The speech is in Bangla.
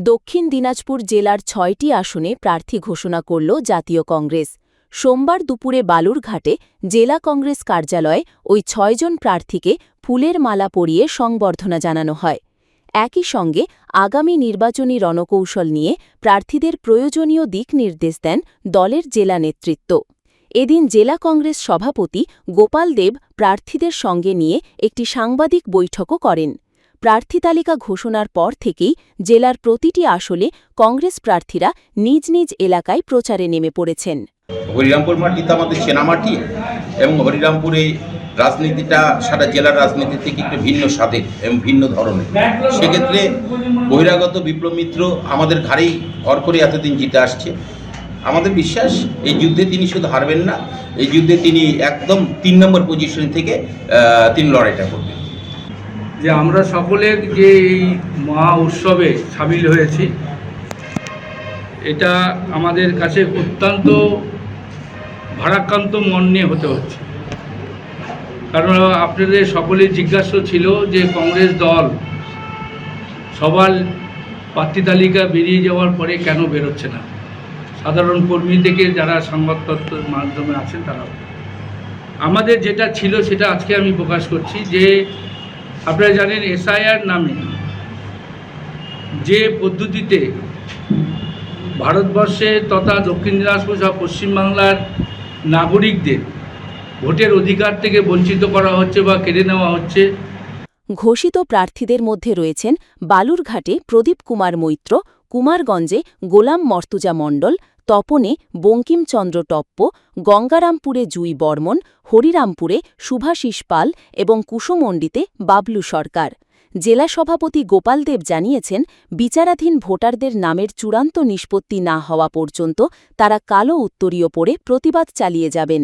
দক্ষিণ দিনাজপুর জেলার ৬টি আসনে প্রার্থী ঘোষণা করল জাতীয় কংগ্রেস। সোমবার দুপুরে বালুরঘাটে জেলা কংগ্রেস কার্যালয়ে ওই ৬ জন প্রার্থীকে ফুলের মালা পরিয়ে সংবর্ধনা জানানো হয়। একই সঙ্গে আগামী নির্বাচনী রণকৌশল নিয়ে প্রার্থীদের প্রয়োজনীয় দিক নির্দেশ দেন দলের জেলা নেতৃত্ব। এদিন জেলা কংগ্রেস সভাপতি গোপাল দেব প্রার্থীদের সঙ্গে নিয়ে একটি সাংবাদিক বৈঠকও করেন। প্রার্থী তালিকা ঘোষণার পর থেকেই জেলার প্রতিটি আসনে কংগ্রেস প্রার্থীরা নিজ নিজ এলাকায় প্রচারে নেমে পড়েছেন। হরিরামপুর মাটিতে আমাদের সেনা মাটি এবং হরিরামপুরে রাজনীতিটা সারা জেলার রাজনীতি থেকে একটু ভিন্ন স্বাদের এবং ভিন্ন ধরনের। সেক্ষেত্রে বহিরাগত বিপ্লব মিত্র আমাদের ঘাড়েই ভর করে এতদিন জিতে আসছে। আমাদের বিশ্বাস এই যুদ্ধে তিনি শুধু হারবেন না, এই যুদ্ধে তিনি একদম ৩ নম্বর পজিশন থেকে তিনি লড়াইটা করবেন। যে আমরা সকলে যে এই মহা উৎসবে সামিল হয়েছি, এটা আমাদের কাছে অত্যন্ত ভারাক্রান্ত মন নিয়ে হতে হচ্ছে। কারণ আপনাদের সকলের জিজ্ঞাসা ছিল যে কংগ্রেস দল সবার প্রার্থী তালিকা বেরিয়ে যাওয়ার পরে কেন বেরোচ্ছে না। সাধারণ কর্মী থেকে যারা সংবাদপত্রের মাধ্যমে আছেন তারা, আমাদের যেটা ছিল সেটা আজকে আমি প্রকাশ করছি যে আপনারা জানেন এসআইআর নামে যে পদ্ধতিতে ভারতবর্ষে তথা দক্ষিণ দিনাজপুর সহ পশ্চিমবাংলার নাগরিকদের ভোটের অধিকার থেকে বঞ্চিত করা হচ্ছে বা কেড়ে নেওয়া হচ্ছে। ঘোষিত প্রার্থীদের মধ্যে রয়েছেন বালুরঘাটে প্রদীপ কুমার মৈত্র, কুমারগঞ্জে গোলাম মর্তুজা মণ্ডল, তপনে বঙ্কিমচন্দ্র টপ্প, গঙ্গারামপুরে জুই বর্মন, হরিরামপুরে শুভাশিস পাল এবং কুশমন্ডিতে বাবলু সরকার। জেলা সভাপতি গোপাল দেব জানিয়েছেন, বিচারাধীন ভোটারদের নামের চূড়ান্ত নিষ্পত্তি না হওয়া পর্যন্ত তারা কালো উত্তরীয় পরে প্রতিবাদ চালিয়ে যাবেন।